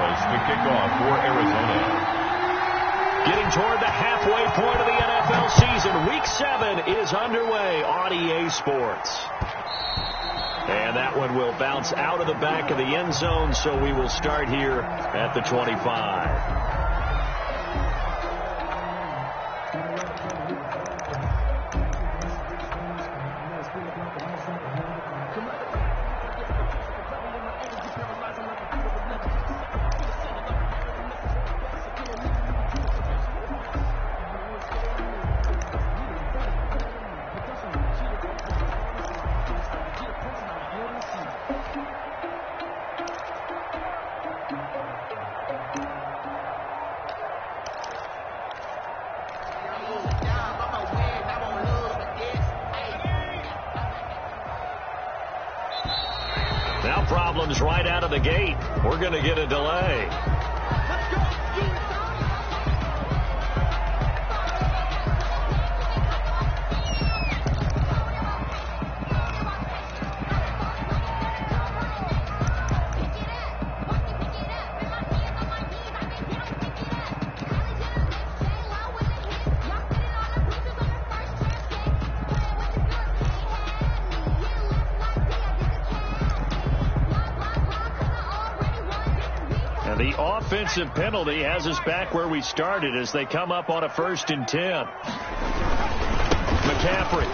Charles to kick off for Arizona. Getting toward the halfway point of the NFL season. Week 7 is underway on EA Sports. And that one will bounce out of the back of the end zone, so we will start here at the 25. Now problems right out of the gate. We're going to get a delay. The offensive penalty has us back where we started as they come up on a 1st and 10. McCaffrey.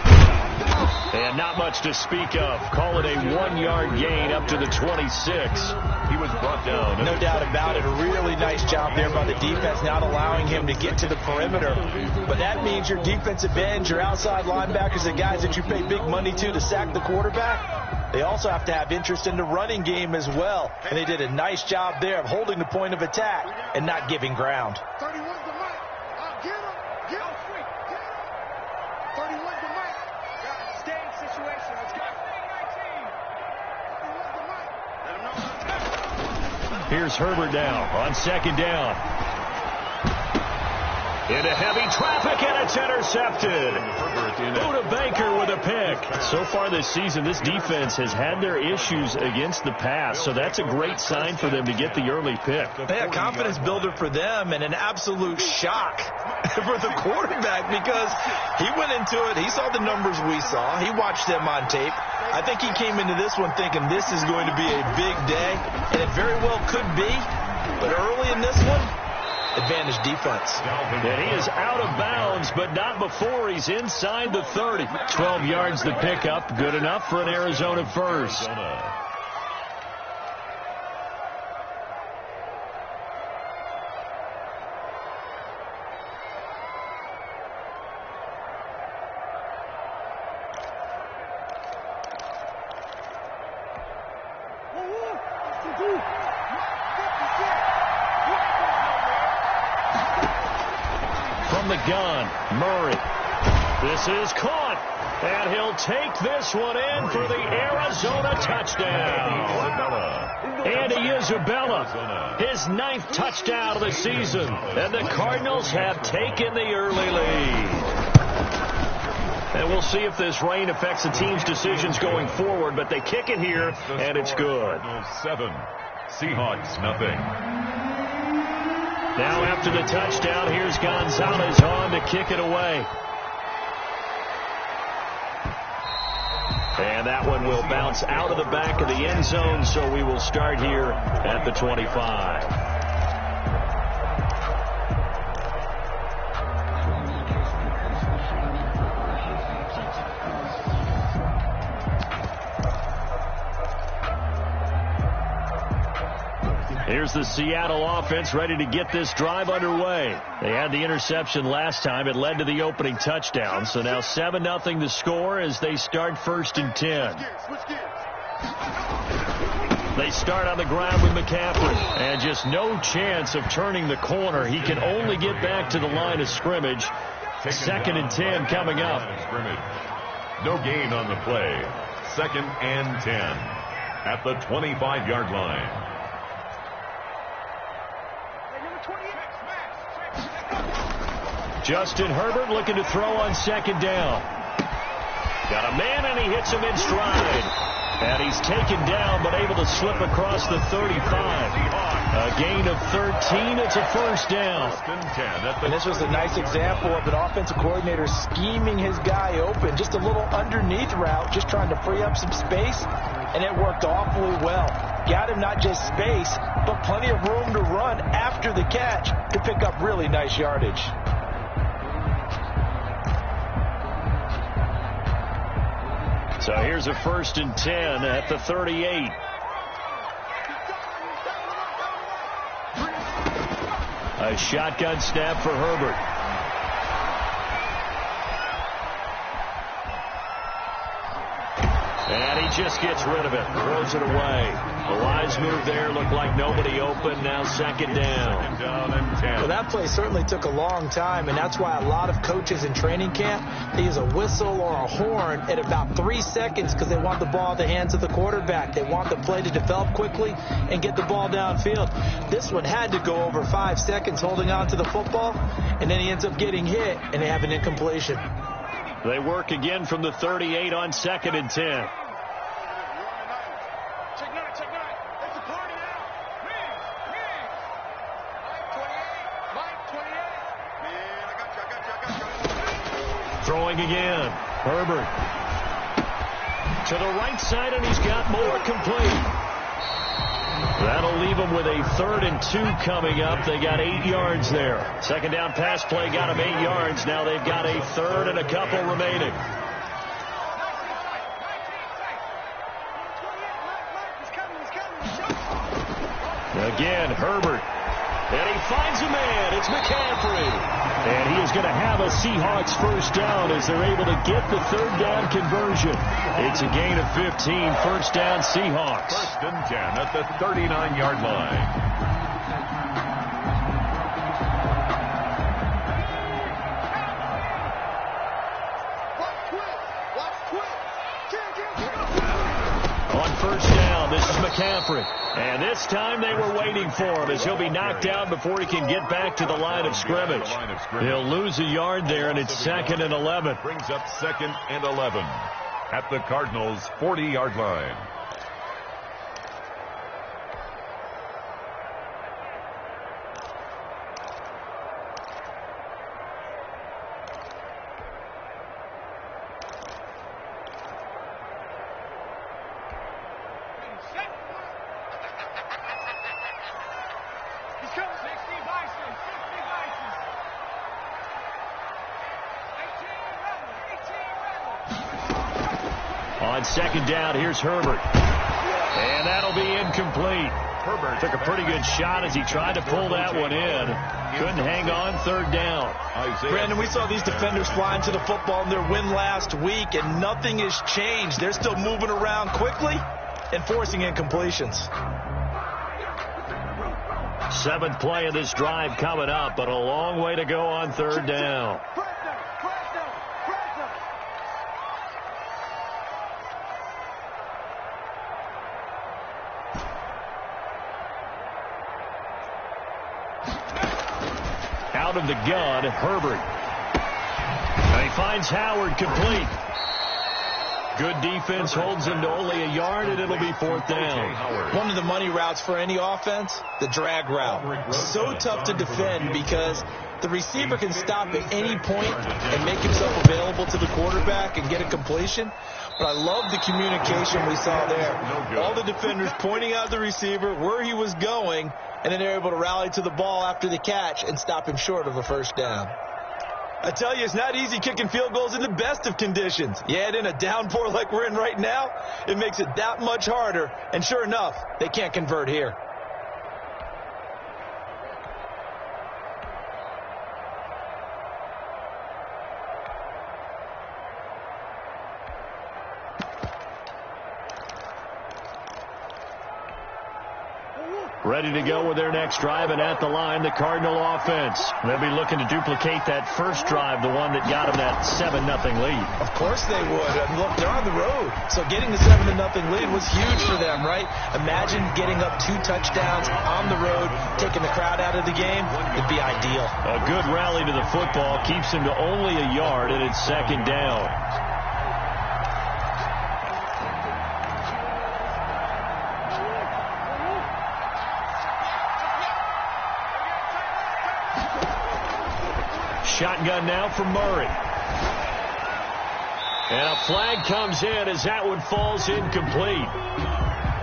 And not much to speak of. Call it a 1-yard gain up to the 26. He was brought down. No doubt about it. A really nice job there by the defense, not allowing him to get to the perimeter. But that means your defensive ends, your outside linebackers, the guys that you pay big money to sack the quarterback, they also have to have interest in the running game as well. And they did a nice job there of holding the point of attack and not giving ground. 31's the mic. Get him. Get him. 31's the mic. Stay in situation. Let's go. 31's the mic. Here's Herbert now on 2nd down. Into heavy traffic, and it's intercepted. Buda Baker with a pick. So far this season, this defense has had their issues against the pass, so that's a great sign for them to get the early pick. Yeah, confidence builder for them and an absolute shock for the quarterback because he went into it. He saw the numbers we saw. He watched them on tape. I think he came into this one thinking this is going to be a big day, and it very well could be. But early in this one, advantage defense. And he is out of bounds, but not before he's inside the 30. 12 yards the pickup. Good enough for an Arizona first. From the gun, Murray. This is caught, and he'll take this one in for the Arizona touchdown. Andy Isabella, his 9th touchdown of the season, and the Cardinals have taken the early lead. And we'll see if this rain affects the team's decisions going forward, but they kick it here, and it's good. 7, Seahawks nothing. Now after the touchdown, here's Gonzalez on to kick it away. And that one will bounce out of the back of the end zone, so we will start here at the 25. Here's the Seattle offense ready to get this drive underway. They had the interception last time. It led to the opening touchdown. So now 7-0 the score as they start 1st and 10. They start on the ground with McCaffrey. And just no chance of turning the corner. He can only get back to the line of scrimmage. 2nd and 10 coming up. No gain on the play. 2nd and 10 at the 25-yard line. Justin Herbert looking to throw on 2nd down. Got a man, and he hits him in stride. And he's taken down, but able to slip across the 35. A gain of 13. It's a first down. And this was a nice example of an offensive coordinator scheming his guy open. Just a little underneath route, just trying to free up some space, and it worked awfully well. Got him not just space, but plenty of room to run after the catch to pick up really nice yardage. So here's a 1st and 10 at the 38. A shotgun snap for Herbert. And he just gets rid of it, throws it away. The lines move there, look like nobody open, now 2nd down. Well, that play certainly took a long time, and that's why a lot of coaches in training camp, they use a whistle or a horn at about 3 seconds because they want the ball in the hands of the quarterback. They want the play to develop quickly and get the ball downfield. This one had to go over 5 seconds holding on to the football, and then he ends up getting hit, and they have an incompletion. They work again from the 38 on 2nd and 10. Throwing again. Herbert to the right side, and he's got more complete. That'll leave them with a 3rd and 2 coming up. They got 8 yards there. 2nd down pass play got them 8 yards. Now they've got a 3rd and a couple remaining. Again, Herbert. And he finds a man. It's McCaffrey. And he is going to have a Seahawks 1st down as they're able to get the 3rd down conversion. It's a gain of 15. 1st down Seahawks. 1st and 10 at the 39-yard line. On 1st down, this is McCaffrey. And this time they were waiting for him as he'll be knocked down before he can get back to the line of scrimmage. He'll lose a yard there, and it's 2nd and 11. Brings up 2nd and 11 at the Cardinals' 40-yard line. On 2nd down, here's Herbert. And that'll be incomplete. Herbert took a pretty good shot as he tried to pull that one in. Couldn't hang on 3rd down. Brandon, we saw these defenders flying to the football in their win last week, and nothing has changed. They're still moving around quickly and forcing incompletions. 7th play of this drive coming up, but a long way to go on 3rd down. Out of the gun, Herbert. And he finds Howard complete. Good defense holds him to only a yard, and it'll be 4th down. One of the money routes for any offense, the drag route. So tough to defend because the receiver can stop at any point and make himself available to the quarterback and get a completion. But I love the communication we saw there. All the defenders pointing out the receiver, where he was going, and then they're able to rally to the ball after the catch and stop him short of a 1st down. I tell you, it's not easy kicking field goals in the best of conditions. You add in a downpour like we're in right now, it makes it that much harder. And sure enough, they can't convert here. Ready to go with their next drive, and at the line, the Cardinal offense. They'll be looking to duplicate that first drive, the one that got them that 7-0 lead. Of course they would. And look, they're on the road. So getting the 7-0 lead was huge for them, right? Imagine getting up 2 touchdowns on the road, taking the crowd out of the game. It'd be ideal. A good rally to the football keeps them to only a yard, and it's 2nd down. Shotgun now for Murray. And a flag comes in as that one falls incomplete.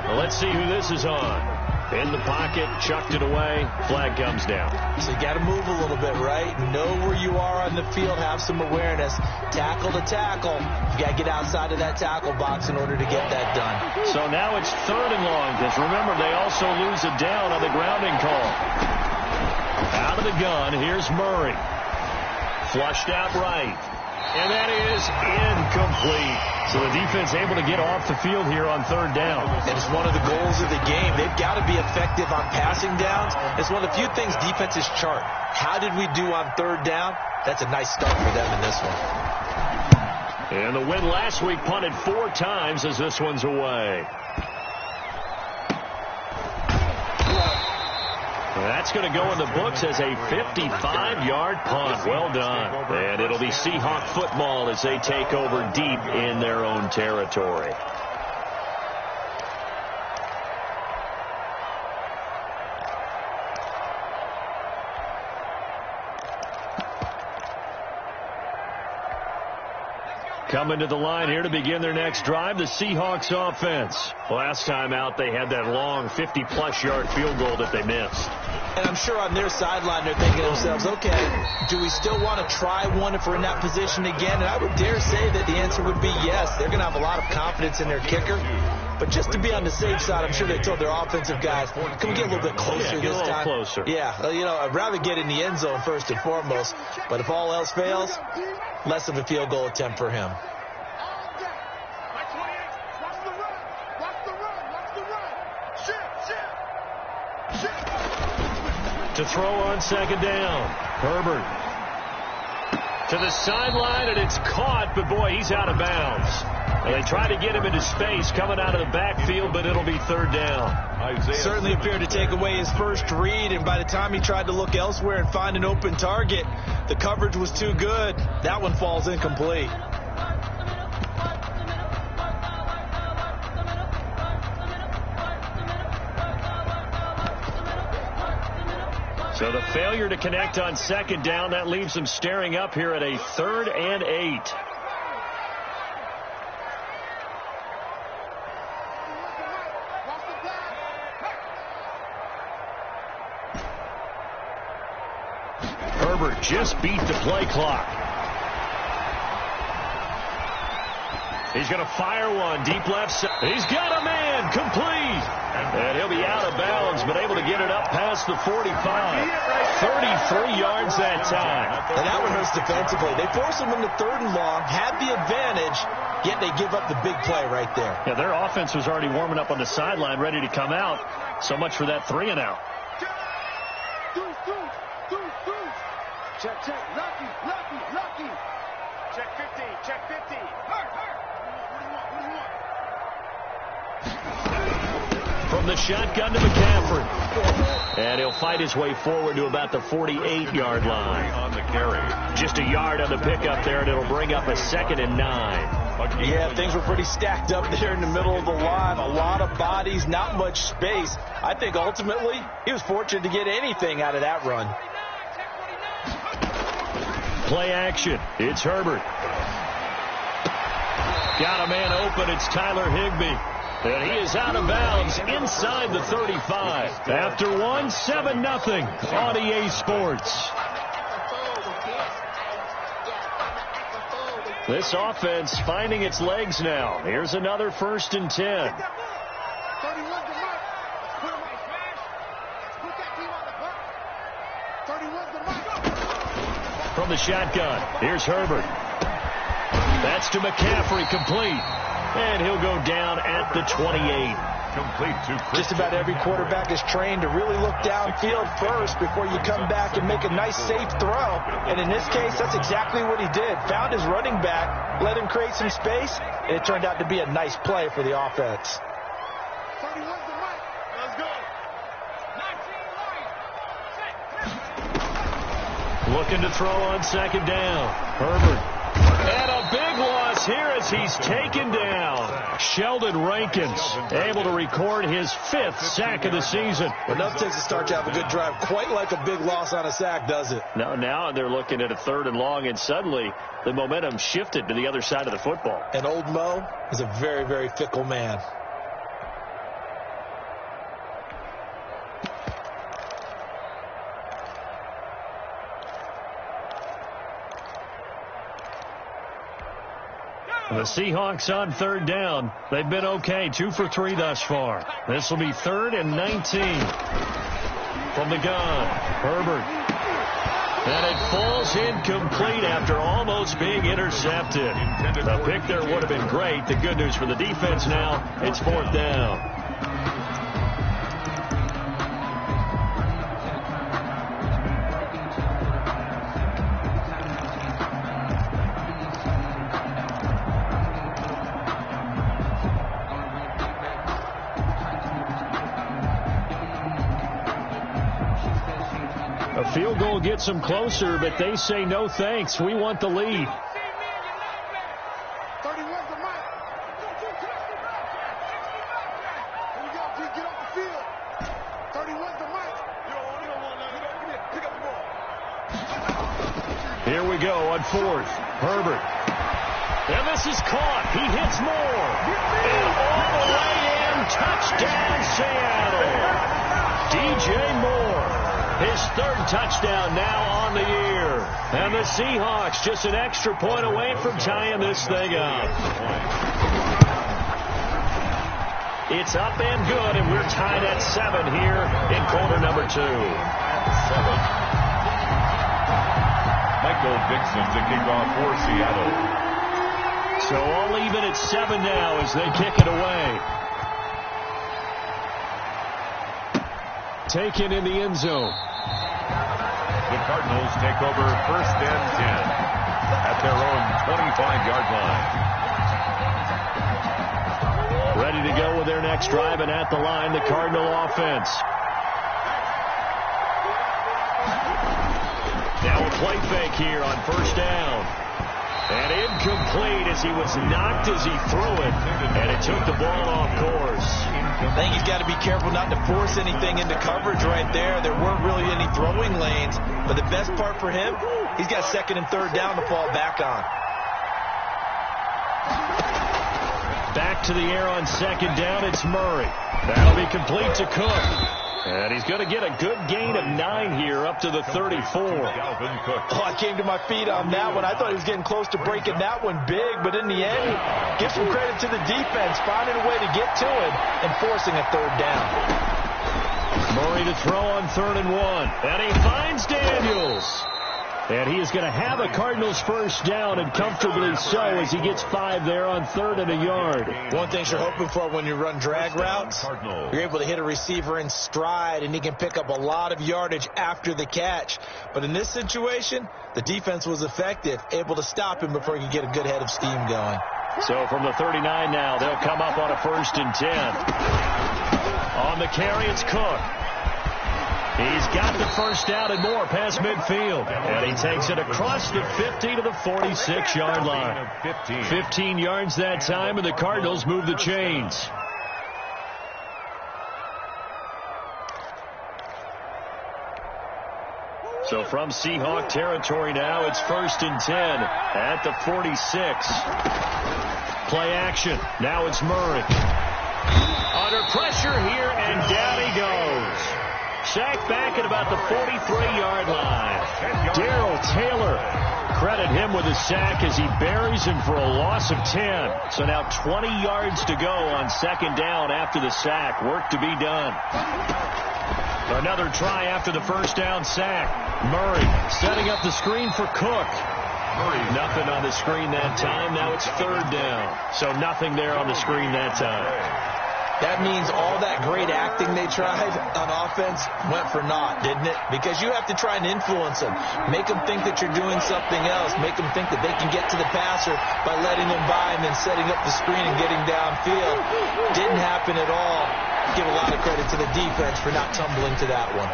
Well, let's see who this is on. In the pocket, chucked it away, flag comes down. So you got to move a little bit, right? Know where you are on the field, have some awareness. Tackle to tackle. You got to get outside of that tackle box in order to get that done. So now it's 3rd and long, because remember, they also lose a down on the grounding call. Out of the gun, here's Murray. Flushed out right. And that is incomplete. So the defense able to get off the field here on 3rd down. And it's one of the goals of the game. They've got to be effective on passing downs. It's one of the few things defenses chart. How did we do on 3rd down? That's a nice start for them in this one. And the win last week punted 4 times as this one's away. That's going to go in the books as a 55-yard punt. Well done. And it'll be Seahawk football as they take over deep in their own territory. Coming to the line here to begin their next drive, the Seahawks offense. Last time out, they had that long 50-plus yard field goal that they missed. And I'm sure on their sideline, they're thinking to themselves, okay, do we still want to try one if we're in that position again? And I would dare say that the answer would be yes. They're going to have a lot of confidence in their kicker. But just to be on the safe side, I'm sure they told their offensive guys, can we get a little bit closer this time? Get a little closer. Yeah, you know, I'd rather get in the end zone first and foremost. But if all else fails, less of a field goal attempt for him. To throw on 2nd down. Herbert to the sideline, and it's caught, but boy, he's out of bounds. Well, they tried to get him into space coming out of the backfield, but it'll be 3rd down. Certainly appeared to take away his first read, and by the time he tried to look elsewhere and find an open target, the coverage was too good. That one falls incomplete. So the failure to connect on 2nd down, that leaves them staring up here at a 3rd and 8. Herbert just beat the play clock. He's going to fire one deep left side. He's got a man, complete. And he'll be out of bounds, but able to get it up past the 45. 33 yards that time. And that one hurts defensively. They force him into 3rd and long, had the advantage, yet they give up the big play right there. Yeah, their offense was already warming up on the sideline, ready to come out. So much for that 3 and out. Check, check, lucky. Check 50, check 50. Hurt. From the shotgun to McCaffrey. And he'll fight his way forward to about the 48-yard line. On the carry. Just a yard on the pickup there, and it'll bring up a 2nd and 9. Yeah, things were pretty stacked up there in the middle of the line. A lot of bodies, not much space. I think ultimately he was fortunate to get anything out of that run. Play action. It's Herbert. Got a man open. It's Tyler Higbee. And he is out of bounds inside the 35. After 7-0 on EA Sports. This offense finding its legs now. Here's another 1st and 10. From the shotgun, here's Herbert. That's to McCaffrey, complete. And he'll go down at the 28. Complete to Christian. Just about every quarterback is trained to really look downfield first before you come back and make a nice, safe throw. And in this case, that's exactly what he did. Found his running back, let him create some space, and it turned out to be a nice play for the offense. Let's go. Looking to throw on 2nd down. Herbert. And a big loss is here as he's taken down. Sheldon Rankins able to record his 5th sack of the season. Enough takes a start to have a good drive. Quite like a big loss on a sack, does it? Now they're looking at a 3rd and long, and suddenly the momentum shifted to the other side of the football. And old Mo is a very, very fickle man. The Seahawks on 3rd down. They've been okay, 2 for 3 thus far. This will be 3rd and 19. From the gun, Herbert. And it falls incomplete after almost being intercepted. The pick there would have been great. The good news for the defense now, it's 4th down. A field goal gets them closer, but they say no thanks. We want the lead. 31's the mic. Here we go, G. Get off the field. 31's the mic. You don't want to pick up the ball. Here we go on 4th. Herbert. And this is caught. He hits Moore. And all the way in. Touchdown, Seattle. DJ Moore. His 3rd touchdown now on the year. And the Seahawks just an extra point away from tying this thing up. It's up and good, and we're tied at 7 here in quarter number 2. Michael Dixon to kick off for Seattle. So all even at 7 now as they kick it away. Taken in the end zone. The Cardinals take over 1st and 10 at their own 25-yard line. Ready to go with their next drive, and at the line, the Cardinal offense. Now a play fake here on 1st down. And incomplete as he was knocked as he threw it, and it took the ball off course. I think he's got to be careful not to force anything into coverage right there. There weren't really any throwing lanes, but the best part for him, he's got 2nd and 3rd down to fall back on. Back to the air on 2nd down, it's Murray. That'll be complete to Cook. And he's going to get a good gain of 9 here up to the 34. Oh, I came to my feet on that one. I thought he was getting close to breaking that one big, but in the end, give some credit to the defense, finding a way to get to it and forcing a 3rd down. Murray to throw on 3rd and 1. And he finds Daniels. And he is going to have a Cardinals 1st down, and comfortably so, as he gets 5 there on 3rd and a yard. One thing you're hoping for when you run drag routes, you're able to hit a receiver in stride, and he can pick up a lot of yardage after the catch. But in this situation, the defense was effective, able to stop him before he could get a good head of steam going. So from the 39 now, they'll come up on a 1st and 10. On the carry, it's Cook. He's got the 1st down and more past midfield. And he takes it across the 50 to the 46-yard line. 15 yards that time, and the Cardinals move the chains. So from Seahawk territory now, it's 1st and 10 at the 46. Play action. Now it's Murray. Under pressure here, and down he goes. Sacked back at about the 43-yard line. Darrell Taylor, credit him with a sack as he buries him for a loss of 10. So now 20 yards to go on 2nd down after the sack. Work to be done. Another try after the 1st down sack. Murray setting up the screen for Cook. Nothing on the screen that time. Now it's 3rd down. So nothing there on the screen that time. That means all that great acting they tried on offense went for naught, didn't it? Because you have to try and influence them. Make them think that you're doing something else. Make them think that they can get to the passer by letting them by and then setting up the screen and getting downfield. Didn't happen at all. Give a lot of credit to the defense for not tumbling to that one.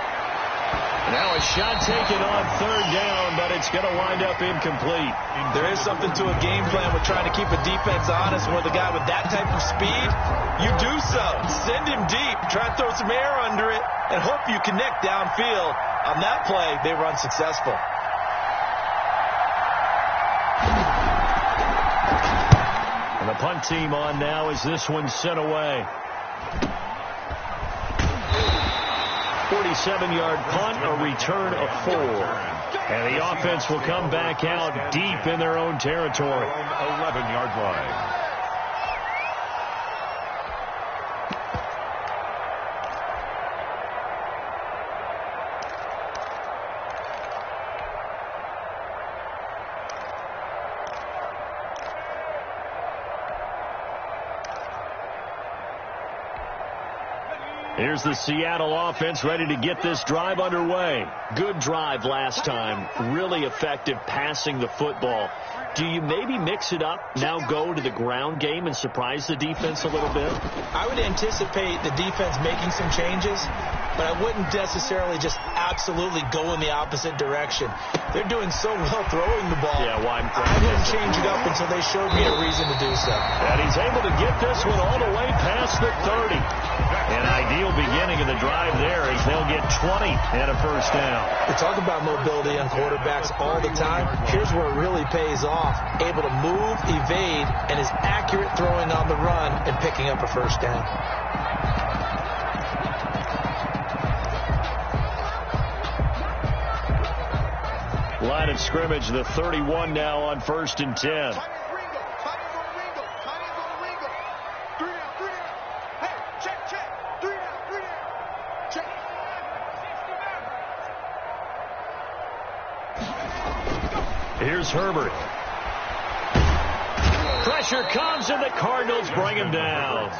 Now a shot taken on third down, but it's going to wind up incomplete. There is something to a game plan with trying to keep a defense honest. With a guy with that type of speed, you do so. Send him deep. Try and throw some air under it and hope you connect downfield. On that play, they were unsuccessful. And the punt team on now as this one's sent away. 47-yard punt, a return of 4. And the offense will come back out deep in their own territory. 11-yard line. Here's the Seattle offense ready to get this drive underway. Good drive last time. Really effective passing the football. Do you maybe mix it up, now go to the ground game and surprise the defense a little bit? I would anticipate the defense making some changes, but I wouldn't necessarily just absolutely go in the opposite direction. They're doing so well throwing the ball. Yeah, well, I wouldn't change it up until they showed me a reason to do so. And he's able to get this one all the way past the 30. An ideal beginning of the drive there as they'll get 20 and a first down. We talk about mobility on quarterbacks all the time. Here's where it really pays off. Able to move, evade, and is accurate throwing on the run and picking up a first down. Line of scrimmage, the 31 now on 1st and 10. Here's Herbert. Pressure comes, and the Cardinals bring him down.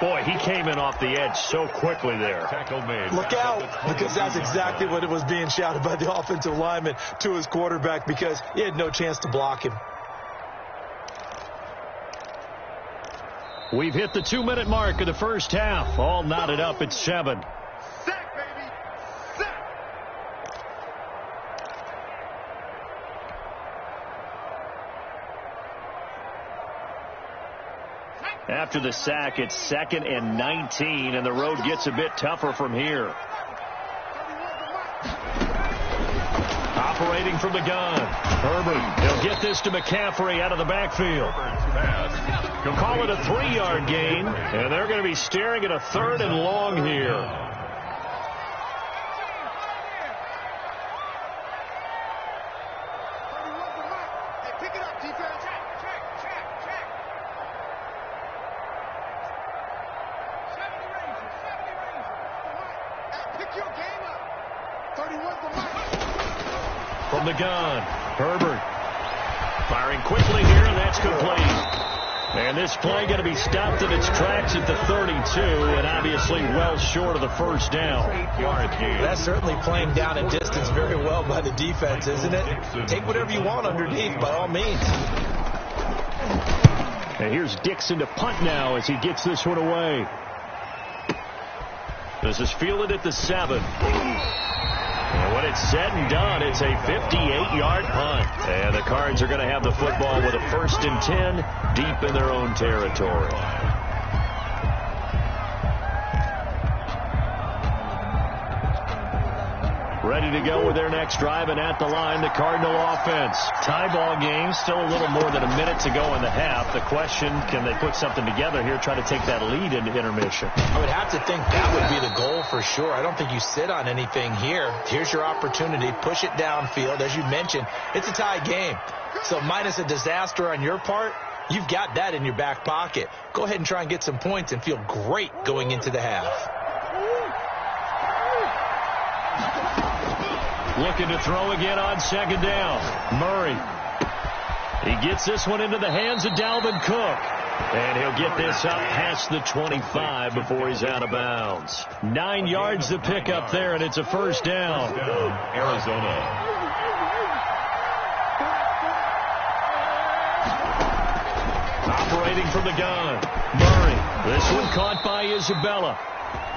Boy, he came in off the edge so quickly there. Look out, because that's exactly what it was being shouted by the offensive lineman to his quarterback, because he had no chance to block him. We've hit the 2-minute mark of the first half. All knotted up at 7. After the sack, it's 2nd and 19, and the road gets a bit tougher from here. Operating from the gun. Herbert, he'll get this to McCaffrey out of the backfield. He'll call it a 3-yard gain, and they're going to be staring at a 3rd and long here. From the gun, Herbert firing quickly here, and that's complete. And this play going to be stopped in its tracks at the 32, and obviously well short of the first down. That's certainly playing down in distance very well by the defense, isn't it? Take whatever you want underneath, by all means. And here's Dixon to punt now as he gets this one away. This is fielded at the 7. And when it's said and done, it's a 58-yard punt. And the Cards are going to have the football with a 1st and 10 deep in their own territory. Ready to go with their next drive, and at the line, the Cardinal offense. Tie ball game, still a little more than a minute to go in the half. The question, can they put something together here, try to take that lead into intermission? I would have to think that would be the goal for sure. I don't think you sit on anything here. Here's your opportunity. Push it downfield. As you mentioned, it's a tie game. So minus a disaster on your part, you've got that in your back pocket. Go ahead and try and get some points and feel great going into the half. Looking to throw again on 2nd down. Murray. He gets this one into the hands of Dalvin Cook. And he'll get this up past the 25 before he's out of bounds. 9 yards to pick up there, and it's a first down. Arizona. Operating from the gun. Murray. This one caught by Isabella.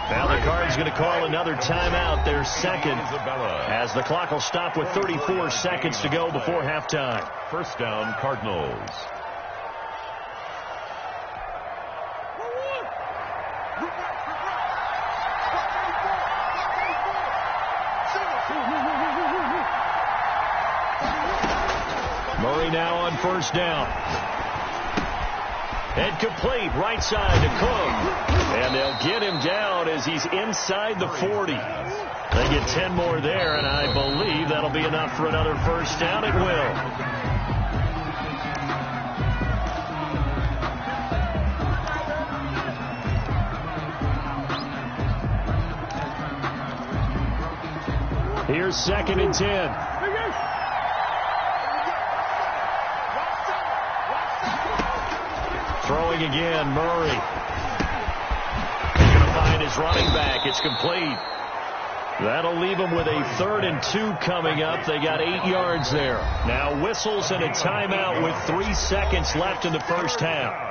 Now the Cards going to call another timeout, their second, as the clock will stop with 34 seconds to go before halftime. First down, Cardinals. Murray now on first down. And complete, right side to Cook. And they'll get him down as he's inside the 40. They get 10 more there, and I believe that'll be enough for another first down. It will. Here's 2nd and 10. Throwing again, Murray. He's going to find his running back. It's complete. That'll leave him with a 3rd and 2 coming up. They got 8 yards there. Now whistles and a timeout with 3 seconds left in the first half.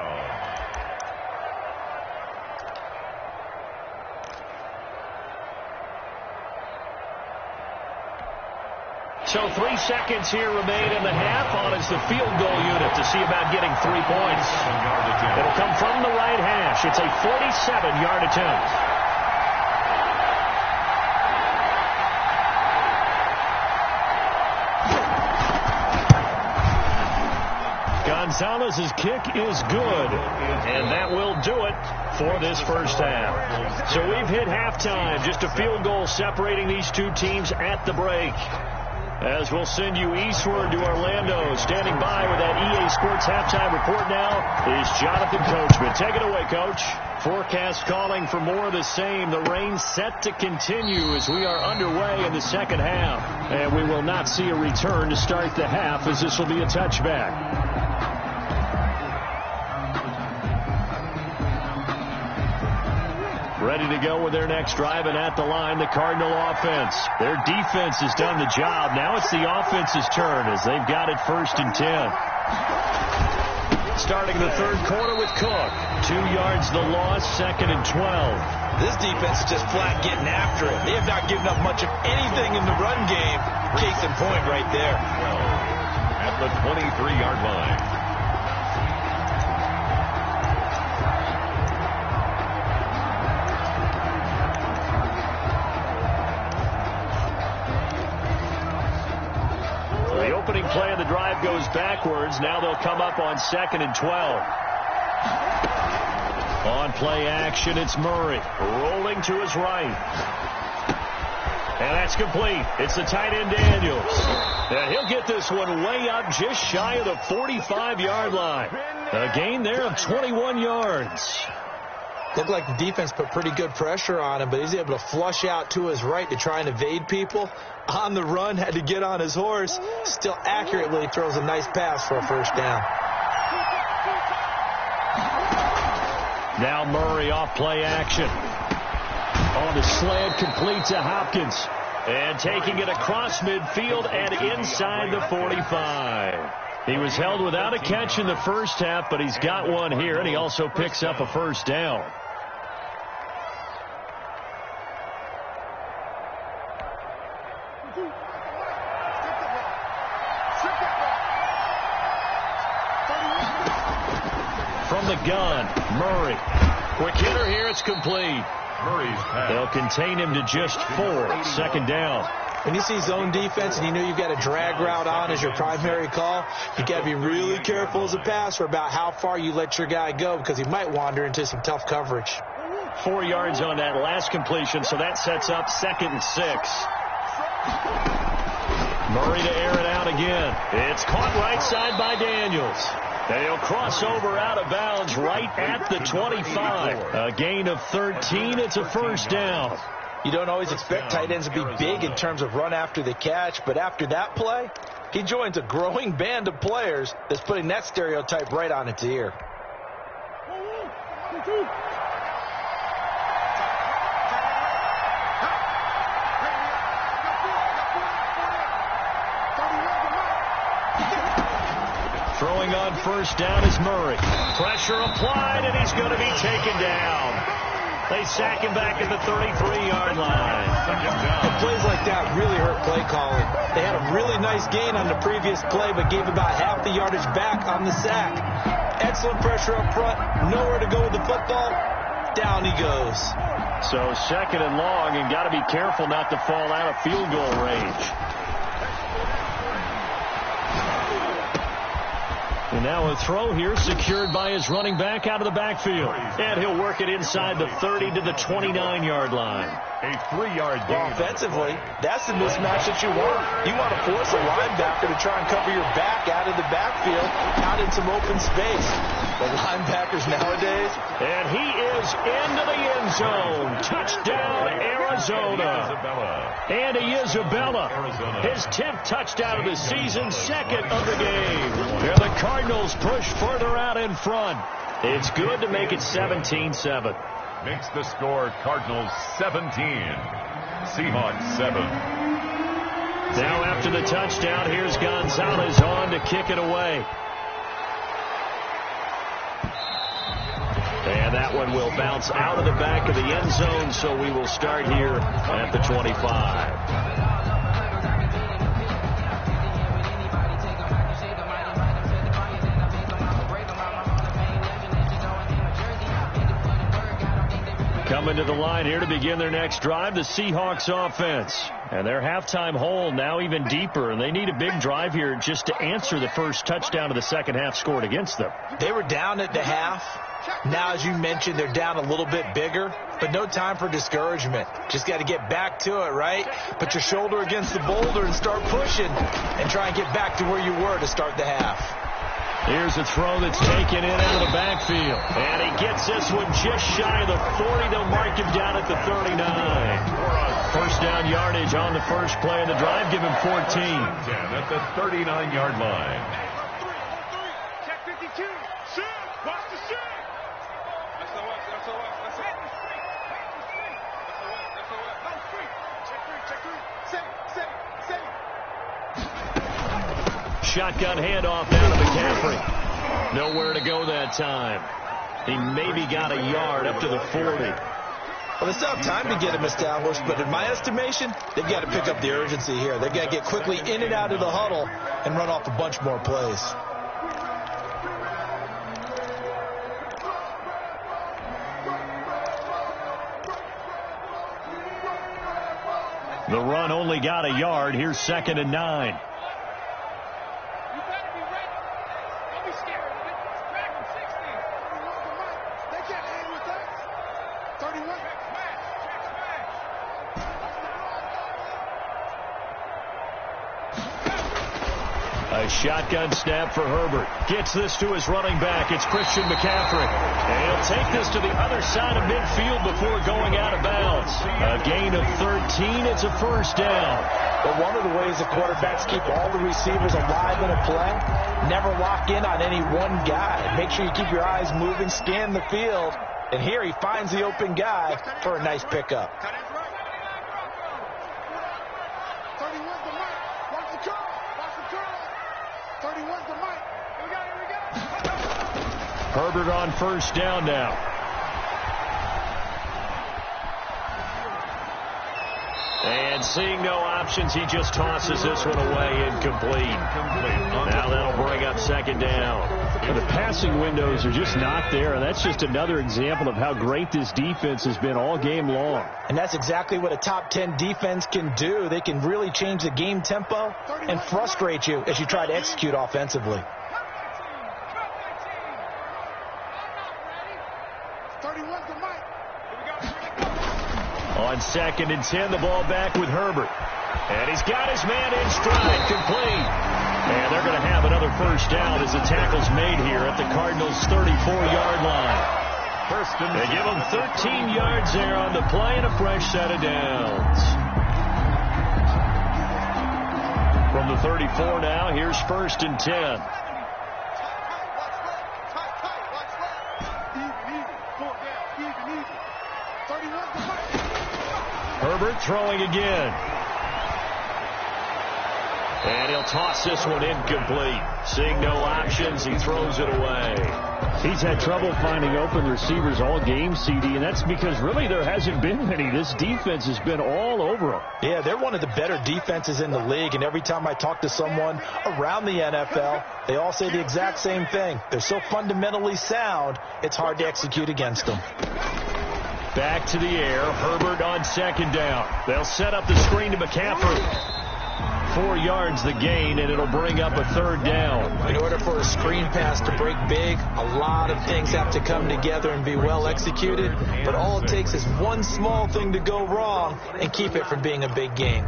So 3 seconds here remain in the half. On is the field goal unit to see about getting 3 points. It'll come from the right hash. It's a 47-yard attempt. Gonzalez's kick is good, and that will do it for this first half. So we've hit halftime. Just a field goal separating these two teams at the break. As we'll send you eastward to Orlando. Standing by with that EA Sports halftime report now is Jonathan Coachman. Take it away, Coach. Forecast calling for more of the same. The rain set to continue as we are underway in the second half. And we will not see a return to start the half, as this will be a touchback. Ready to go with their next drive, and at the line, the Cardinal offense. Their defense has done the job. Now it's the offense's turn as they've got it 1st and 10. Starting the third quarter with Cook. 2 yards the loss, 2nd and 12. This defense is just flat getting after it. They have not given up much of anything in the run game. Case in point right there. At the 23-yard line. Play of the drive goes backwards. Now they'll come up on 2nd and 12. On play action, it's Murray rolling to his right. And that's complete. It's the tight end Daniels. And he'll get this one way up just shy of the 45-yard line. A gain there of 21 yards. Looked like the defense put pretty good pressure on him, but he's able to flush out to his right to try and evade people. On the run, had to get on his horse. Still accurately throws a nice pass for a first down. Now Murray off play action. On the slant, complete to Hopkins. And taking it across midfield and inside the 45. He was held without a catch in the first half, but he's got one here, and he also picks up a first down. From the gun, Murray. Quick hitter here, it's complete. Murray's pass. They'll contain him to just 4. 2nd down. When you see zone defense and you know you've got a drag route on as your primary call, you got to be really careful as a passer about how far you let your guy go, because he might wander into some tough coverage. 4 yards on that last completion, so that sets up 2nd and 6. Murray to air it out again. It's caught right side by Daniels. They'll cross over out of bounds right at the 25. A gain of 13. It's a first down. You don't always expect tight ends to be big in terms of run after the catch, but after that play, he joins a growing band of players that's putting that stereotype right on its ear. Throwing on first down is Murray. Pressure applied, and he's going to be taken down. They sack him back at the 33-yard line. Plays like that really hurt play calling. They had a really nice gain on the previous play, but gave about half the yardage back on the sack. Excellent pressure up front. Nowhere to go with the football. Down he goes. So second and long, and got to be careful not to fall out of field goal range. And now a throw here secured by his running back out of the backfield. And he'll work it inside the 30 to the 29-yard line. A 3-yard gain. Offensively, that's the mismatch that you want. You want to force a linebacker to try and cover your back out of the backfield, out in some open space. The linebackers nowadays. And he is into the end zone. Touchdown, Arizona. Andy Isabella, his 10th touchdown of the season, second of the game. And the Cardinals push further out in front. It's good to make it 17-7. Makes the score Cardinals 17, Seahawks 7. Now after the touchdown, here's Gonzalez on to kick it away. And that one will bounce out of the back of the end zone, so we will start here at the 25. Coming to the line here to begin their next drive, the Seahawks offense. And their halftime hole now even deeper, and they need a big drive here just to answer the first touchdown of the second half scored against them. They were down at the half. Now, as you mentioned, they're down a little bit bigger, but no time for discouragement. Just got to get back to it, right? Put your shoulder against the boulder and start pushing and try and get back to where you were to start the half. Here's a throw that's taken in out of the backfield. And he gets this one just shy of the 40. They'll mark him down at the 39. First down yardage on the first play of the drive. Give him 14. At the 39-yard line. Check 52. Shoot. Watch the shoot. That's the what. That's the what. That's the what. That's the what. No, free. Check 3. Check 3. Save. Shotgun handoff down to McCaffrey. Nowhere to go that time. He maybe got a yard up to the 40. Well, it's not time to get him established, but in my estimation, they've got to pick up the urgency here. They've got to get quickly in and out of the huddle and run off a bunch more plays. The run only got a yard. Here's 2nd and 9. A shotgun snap for Herbert. Gets this to his running back. It's Christian McCaffrey. And he'll take this to the other side of midfield before going out of bounds. A gain of 13. It's a first down. But one of the ways the quarterbacks keep all the receivers alive in a play, never lock in on any one guy. Make sure you keep your eyes moving, scan the field. And here he finds the open guy for a nice pickup. Herbert on first down now. And seeing no options, he just tosses this one away, incomplete. Now that'll bring up 2nd down. And the passing windows are just not there, and that's just another example of how great this defense has been all game long. And that's exactly what a top 10 defense can do. They can really change the game tempo and frustrate you as you try to execute offensively. On 2nd and 10, the ball back with Herbert. And he's got his man in stride, complete. And they're going to have another first down as the tackle's made here at the Cardinals' 34-yard line. They give him 13 yards there on the play and a fresh set of downs. From the 34 now, here's 1st and 10. Herbert throwing again. And he'll toss this one incomplete. Seeing no options, he throws it away. He's had trouble finding open receivers all game, CD, and that's because really there hasn't been many. This defense has been all over him. Yeah, they're one of the better defenses in the league, and every time I talk to someone around the NFL, they all say the exact same thing. They're so fundamentally sound, it's hard to execute against them. Back to the air. Herbert on second down. They'll set up the screen to McCaffrey. 4 yards the gain, and it'll bring up a third down. In order for a screen pass to break big, a lot of things have to come together and be well executed. But all it takes is one small thing to go wrong and keep it from being a big game.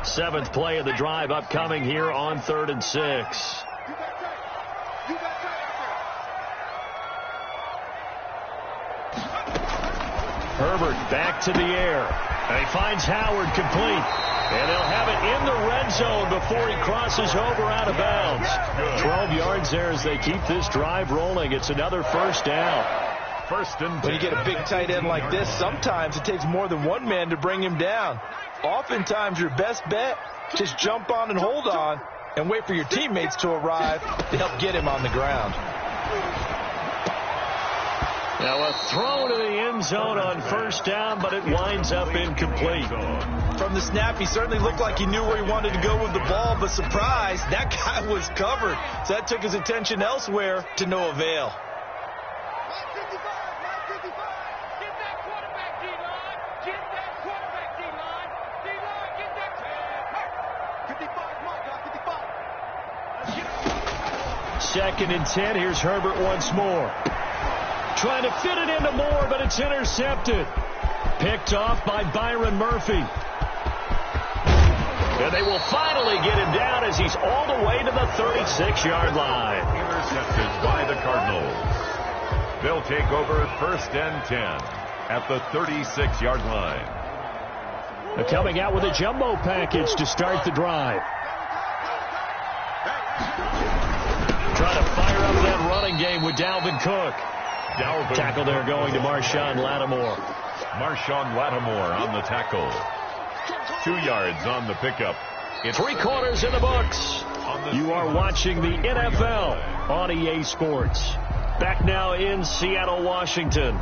Seventh play of the drive upcoming here on 3rd and 6. Herbert back to the air. And he finds Howard complete. And they'll have it in the red zone before he crosses over out of bounds. 12 yards there as they keep this drive rolling. It's another first down. First and 10. When you get a big tight end like this, sometimes it takes more than one man to bring him down. Oftentimes your best bet, just jump on and hold on and wait for your teammates to arrive to help get him on the ground. Now a throw to the end zone on first down, but it winds up incomplete. From the snap, he certainly looked like he knew where he wanted to go with the ball, but surprise, that guy was covered. So that took his attention elsewhere to no avail. Second and 10. Here's Herbert once more. Trying to fit it into Moore, but it's intercepted. Picked off by Byron Murphy. And they will finally get him down as he's all the way to the 36-yard line. Intercepted by the Cardinals. They'll take over 1st and 10 at the 36-yard line. They're coming out with a jumbo package to start the drive. Trying to fire up that running game with Dalvin Cook. Tackle there going to Marshawn Lattimore. Marshawn Lattimore on the tackle. 2 yards on the pickup. It's 3 quarters in the books. You are watching the NFL on EA Sports. Back now in Seattle, Washington.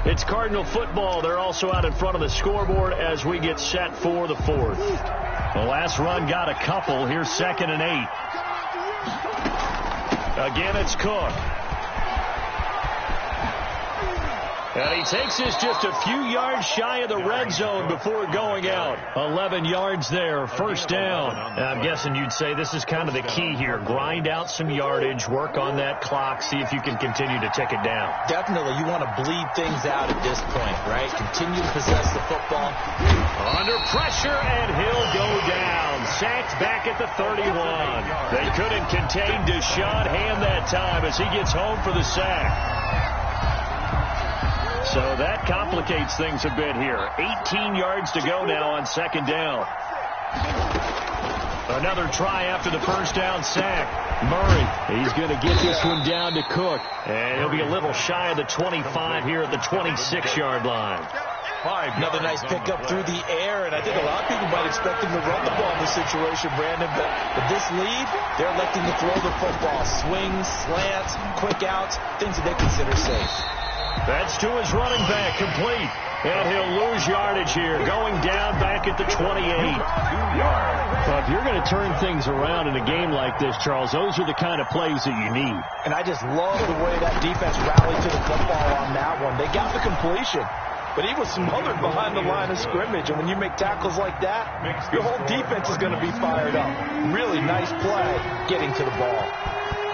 It's Cardinal football. They're also out in front of the scoreboard as we get set for the 4th. The last run got a couple. Here's 2nd and 8. Again, it's Cook. And he takes this just a few yards shy of the red zone before going out. 11 yards there, first down. And I'm guessing you'd say this is kind of the key here. Grind out some yardage, work on that clock, see if you can continue to tick it down. Definitely, you want to bleed things out at this point, right? Continue to possess the football. Under pressure, and he'll go down. Sacked back at the 31. They couldn't contain Deshaun Hand that time as he gets home for the sack. So that complicates things a bit here. 18 yards to go now on 2nd down. Another try after the first down sack. Murray, he's going to get this one down to Cook. And he'll be a little shy of the 25 here at the 26-yard line. Another nice pickup through the air, and I think a lot of people might expect him to run the ball in this situation, Brandon, but with this lead, they're electing to throw the football. Swings, slants, quick outs, things that they consider safe. That's to his running back, complete. And he'll lose yardage here, going down back at the 28. Well, if you're going to turn things around in a game like this, Charles, those are the kind of plays that you need. And I just love the way that defense rallied to the football on that one. They got the completion, but he was smothered behind the line of scrimmage. And when you make tackles like that, your whole defense is going to be fired up. Really nice play getting to the ball.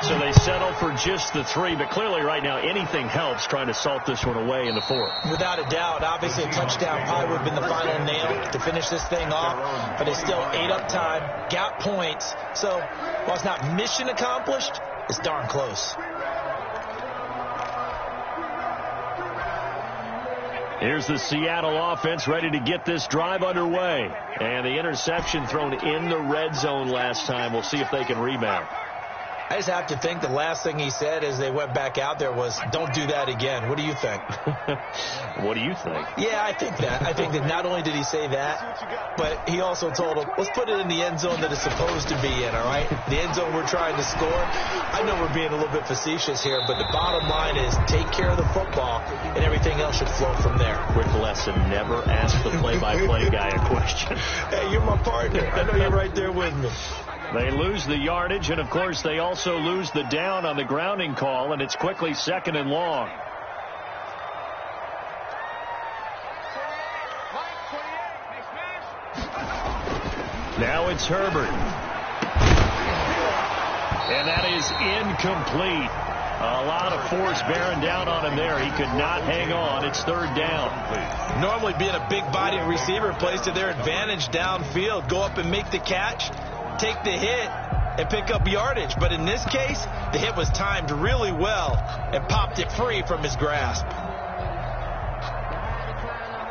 So they settle for just the 3, but clearly right now anything helps trying to salt this one away in the 4th. Without a doubt, obviously a touchdown probably would have been the final nail to finish this thing off, but it's still ate up time, got points, so while it's not mission accomplished, it's darn close. Here's the Seattle offense ready to get this drive underway, and the interception thrown in the red zone last time. We'll see if they can rebound. I just have to think the last thing he said as they went back out there was, don't do that again. What do you think? What do you think? Yeah, I think that. I think that not only did he say that, but he also told him, let's put it in the end zone that it's supposed to be in, all right? The end zone we're trying to score. I know we're being a little bit facetious here, but the bottom line is take care of the football, and everything else should flow from there. Quick lesson, never ask the play-by-play guy a question. Hey, you're my partner. I know you're right there with me. They lose the yardage, and, of course, they also lose the down on the grounding call, and it's quickly 2nd and long. Now it's Herbert. And that is incomplete. A lot of force bearing down on him there. He could not hang on. It's 3rd down. Normally being a big-bodied receiver plays to their advantage downfield. Go up and make the catch, take the hit, and pick up yardage. But in this case, the hit was timed really well and popped it free from his grasp.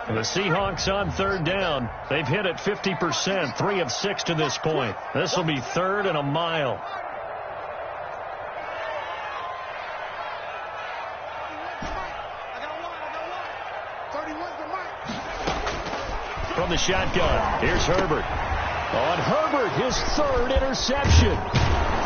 The Seahawks on 3rd down. They've hit it 50%, 3 of 6 to this point. This will be 3rd and a mile. From the shotgun, here's Herbert. On Herbert, his 3rd interception.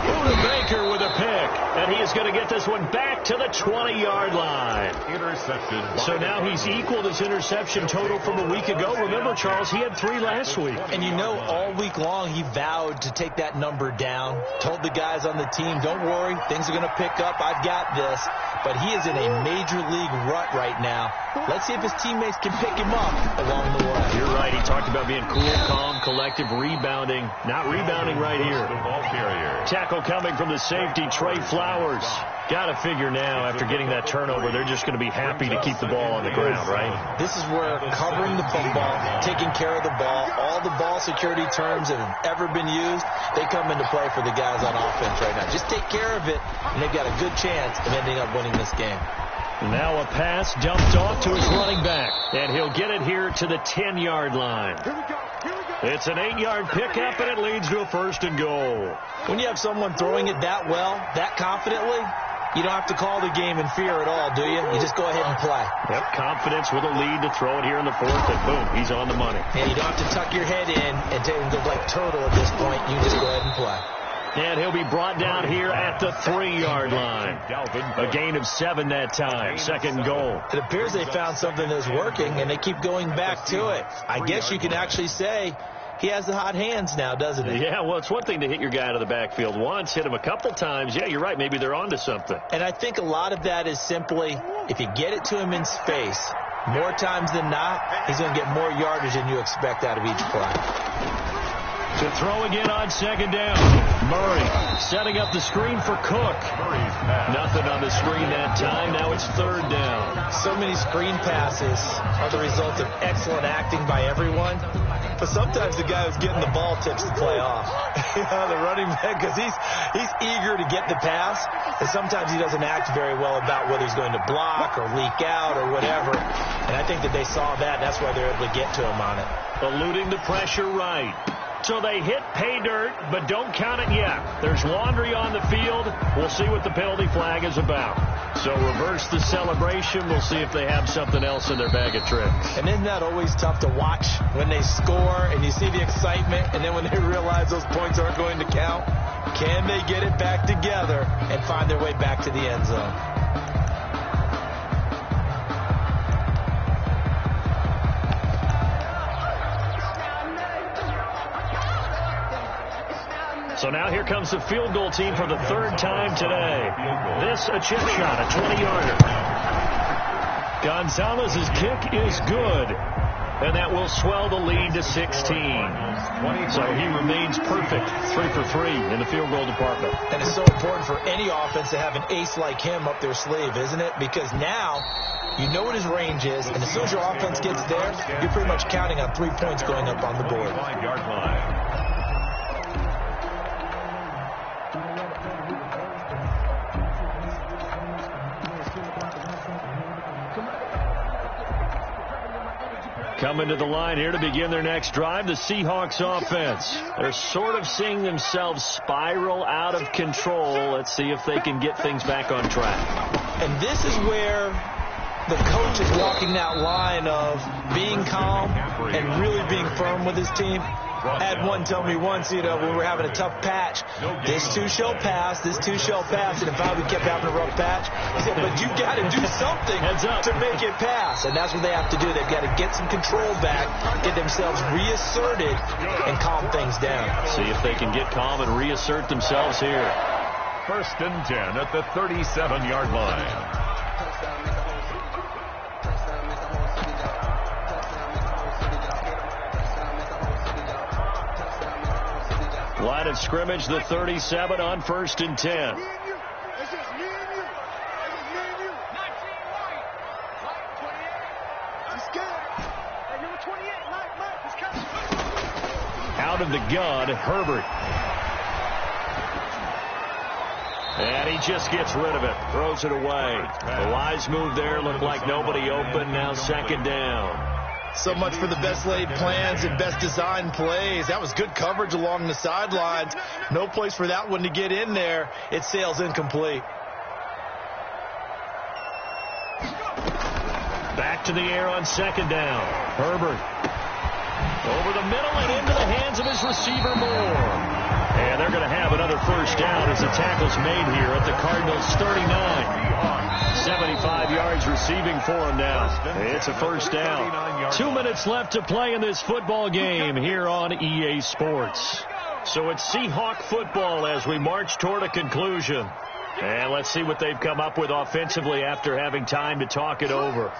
Buda Baker with a pick, and he is going to get this one back to the 20-yard line. Intercepted. So now he's equaled his interception total from a week ago. Remember, Charles, he had 3 last week. And you know, all week long he vowed to take that number down. Told the guys on the team, don't worry, things are going to pick up. I've got this. But he is in a major league rut right now. Let's see if his teammates can pick him up along the way. You're right. He talked about being cool, calm, collective, rebounding. Not rebounding right here. Tackle coming from the safety, Trey Flowers. Got to figure now, after getting that turnover, they're just going to be happy to keep the ball on the ground, right? This is where covering the football, taking care of the ball, all the ball security terms that have ever been used, they come into play for the guys on offense right now. Just take care of it, and they've got a good chance of ending up winning this game. Now a pass dumped off to his running back, and he'll get it here to the 10-yard line. It's an 8-yard pickup, and it leads to a 1st and goal. When you have someone throwing it that well, that confidently, you don't have to call the game in fear at all, do you? You just go ahead and play. Yep, confidence with a lead to throw it here in the 4th, and boom, he's on the money. And you don't have to tuck your head in and take him to like turtle at this point. You just go ahead and play. And he'll be brought down here at the 3-yard line. A gain of 7 that time. 2nd goal. It appears they found something that's working, and they keep going back to it. I guess you can actually say he has the hot hands now, doesn't he? Yeah, well, it's one thing to hit your guy out of the backfield once, hit him a couple times. Yeah, you're right. Maybe they're onto something. And I think a lot of that is simply, if you get it to him in space, more times than not, he's going to get more yardage than you expect out of each play. To throw again on 2nd down. Murray setting up the screen for Cook. Nothing on the screen that time. Now it's 3rd down. So many screen passes are the result of excellent acting by everyone. But sometimes the guy who's getting the ball tips the play off. The running back, because he's eager to get the pass. And sometimes he doesn't act very well about whether he's going to block or leak out or whatever. And I think that they saw that. That's why they're able to get to him on it. Eluding the pressure right. So they hit pay dirt, but don't count it yet. There's laundry on the field. We'll see what the penalty flag is about. So reverse the celebration. We'll see if they have something else in their bag of tricks. And isn't that always tough to watch when they score and you see the excitement, and then when they realize those points aren't going to count? Can they get it back together and find their way back to the end zone? So now here comes the field goal team for the 3rd time today. This a chip shot, a 20-yarder. Gonzalez's kick is good, and that will swell the lead to 16. So he remains perfect, 3 for 3 in the field goal department. And it's so important for any offense to have an ace like him up their sleeve, isn't it? Because now you know what his range is, and as soon as your offense gets there, you're pretty much counting on 3 points going up on the board. 5-yard line. Coming to the line here to begin their next drive, the Seahawks offense. They're sort of seeing themselves spiral out of control. Let's see if they can get things back on track. And this is where the coach is walking that line of being calm and really being firm with his team. I had one tell me once, when we were having a tough patch, this too shall pass, this too shall pass. And if we kept having a rough patch, he said, but you've got to do something to make it pass. And that's what they have to do. They've got to get some control back, get themselves reasserted, and calm things down. See if they can get calm and reassert themselves here. 1st and 10 at the 37-yard line. Line of scrimmage, the 37 on 1st and 10. Out of the gun, Herbert. And he just gets rid of it, throws it away. A wise move there, looked like nobody open, now 2nd down. So much for the best laid plans and best designed plays. That was good coverage along the sidelines. No place for that one to get in there. It sails incomplete. Back to the air on 2nd down. Herbert. Over the middle and into the hands of his receiver Moore. And they're going to have another 1st down as the tackle's made here at the Cardinals' 39. 75 yards receiving for him now. It's a 1st down. 2 minutes left to play in this football game here on EA Sports. So it's Seahawk football as we march toward a conclusion. And let's see what they've come up with offensively after having time to talk it over.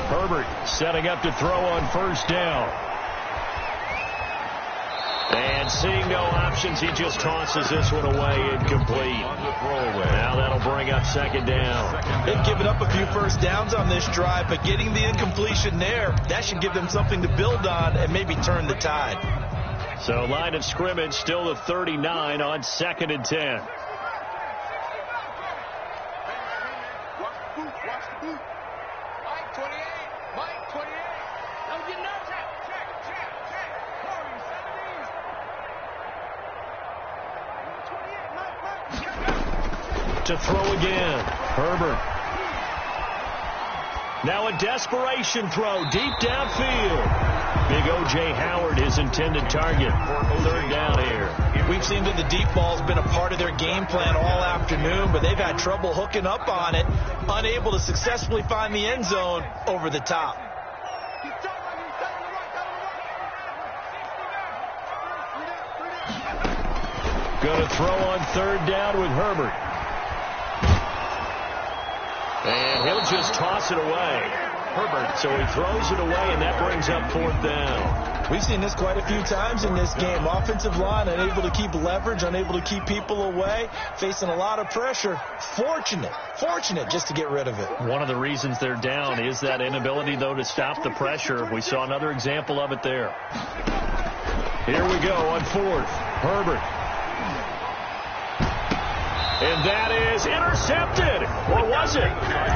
Herbert setting up to throw on 1st down. And seeing no options, he just tosses this one away, incomplete. Now that'll bring up 2nd down. They've given up a few 1st downs on this drive, but getting the incompletion there, that should give them something to build on and maybe turn the tide. So line of scrimmage still the 39 on 2nd and 10. To throw again, Herbert. Now a desperation throw deep downfield. Big O.J. Howard, his intended target. 3rd down here. We've seen that the deep ball's been a part of their game plan all afternoon, but they've had trouble hooking up on it, unable to successfully find the end zone over the top. Going to throw on 3rd down with Herbert. And he'll just toss it away. Herbert, so he throws it away, and that brings up 4th down. We've seen this quite a few times in this game. Offensive line unable to keep leverage, unable to keep people away, facing a lot of pressure. Fortunate just to get rid of it. One of the reasons they're down is that inability, though, to stop the pressure. We saw another example of it there. Here we go on 4th. Herbert. And that is intercepted. Or was it?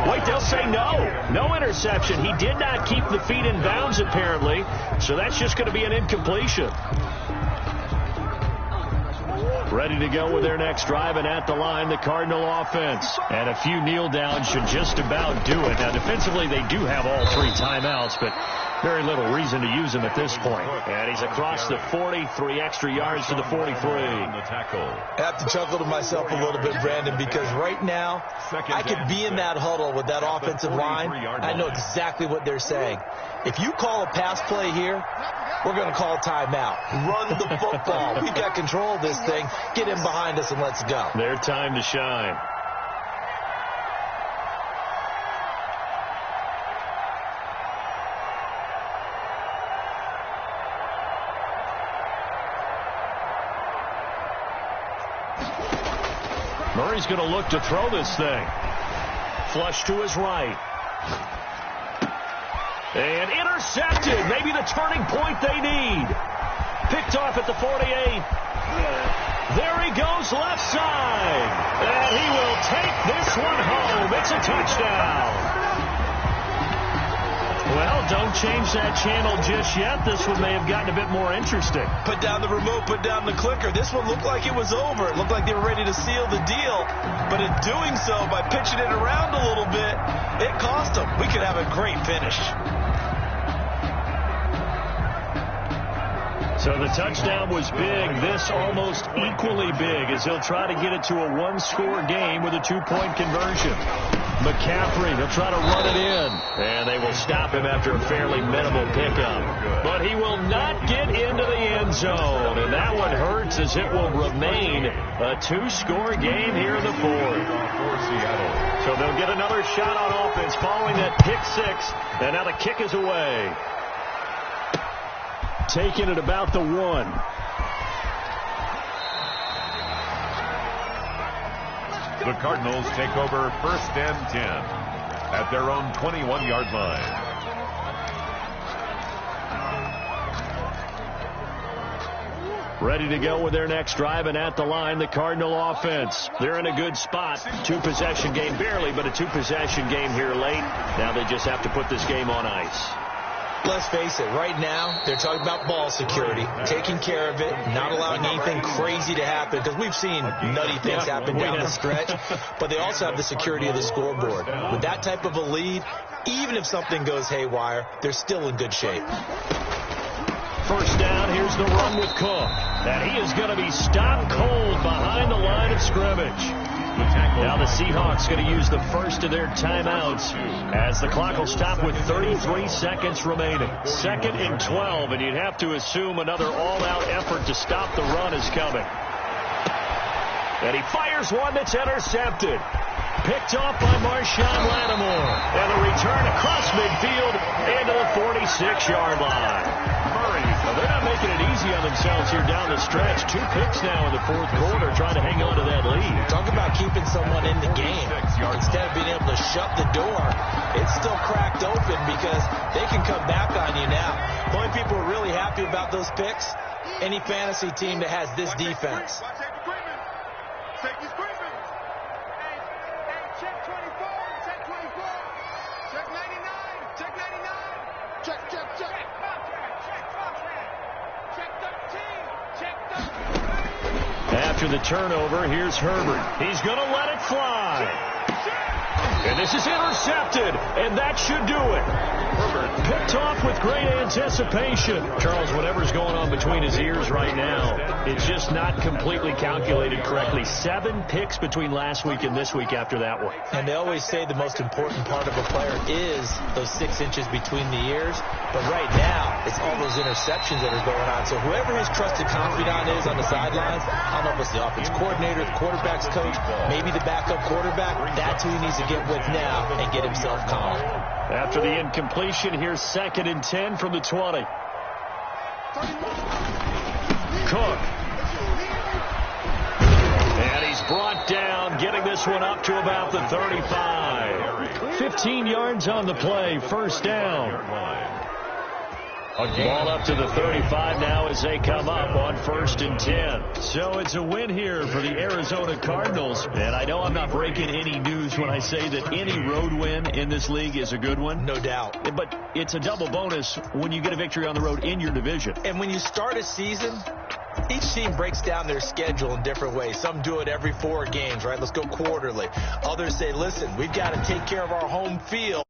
Wait, they'll say no. No interception. He did not keep the feet in bounds, apparently. So that's just going to be an incompletion. Ready to go with their next drive, and at the line, the Cardinal offense. And a few kneel downs should just about do it. Now, defensively, they do have all 3 timeouts, but very little reason to use them at this point. And he's across the 40, 3 extra yards to the 43. I have to chuckle to myself a little bit, Brandon, because right now, I could be in that huddle with that offensive line. I know exactly what they're saying. If you call a pass play here, we're going to call timeout. Run the football. We've got control of this thing. Get in behind us and let's go. Their time to shine. Murray's going to look to throw this thing. Flush to his right. And intercepted. Maybe the turning point they need. Picked off at the 48. There he goes left side. And he will take this one home. It's a touchdown. Well, don't change that channel just yet. This one may have gotten a bit more interesting. Put down the remote, put down the clicker. This one looked like it was over. It looked like they were ready to seal the deal. But in doing so, by pitching it around a little bit, it cost them. We could have a great finish. So the touchdown was big. This almost equally big as he'll try to get it to a one-score game with a two-point conversion. McCaffrey, they'll try to run it in. And they will stop him after a fairly minimal pickup. But he will not get into the end zone. And that one hurts as it will remain a two-score game here in the fourth. So they'll get another shot on offense following that pick six. And now the kick is away. Taking it about the 1. The Cardinals take over 1st and 10 at their own 21-yard line. Ready to go with their next drive, and at the line, the Cardinal offense. They're in a good spot. Two-possession game, barely, but a two-possession game here late. Now they just have to put this game on ice. Let's face it, right now, they're talking about ball security, taking care of it, not allowing anything crazy to happen, because we've seen nutty things happen down the stretch, but they also have the security of the scoreboard. With that type of a lead, even if something goes haywire, they're still in good shape. First down, here's the run with Cook. And he is going to be stopped cold behind the line of scrimmage. Now the Seahawks going to use the first of their timeouts as the clock will stop with 33 seconds remaining. 2nd and 12, and you'd have to assume another all-out effort to stop the run is coming. And he fires one that's intercepted. Picked off by Marshawn Lattimore. And the return across midfield into the 46-yard line. They're not making it easy on themselves here down the stretch. 2 picks now in the fourth quarter, trying to hang on to that lead. Talk about keeping someone in the game. Instead of being able to shut the door, it's still cracked open because they can come back on you now. The only people who are really happy about those picks, any fantasy team that has this defense. Safety's creeping. Hey, check 24, check 24, check 99, check 99, check. After the turnover, here's Herbert. He's going to let it fly. And this is intercepted, and that should do it. Herbert picked off with great anticipation. Charles, whatever's going on between his ears right now, it's just not completely calculated correctly. 7 picks between last week and this week after that one. And they always say the most important part of a player is those 6 inches between the ears. But right now, it's all those interceptions that are going on. So whoever his trusted confidant is on the sidelines, I don't know if it's the offense coordinator, the quarterback's coach, maybe the backup quarterback, that's who he needs to get with now and get himself calm. After the incompletion, here's 2nd and 10 from the 20. Cook. And he's brought down, getting this one up to about the 35. 15 yards on the play, first down. Ball up to the 35 now as they come up on 1st and 10. So it's a win here for the Arizona Cardinals. And I know I'm not breaking any news when I say that any road win in this league is a good one. No doubt. But it's a double bonus when you get a victory on the road in your division. And when you start a season, each team breaks down their schedule in different ways. Some do it every 4 games, right? Let's go quarterly. Others say, listen, we've got to take care of our home field.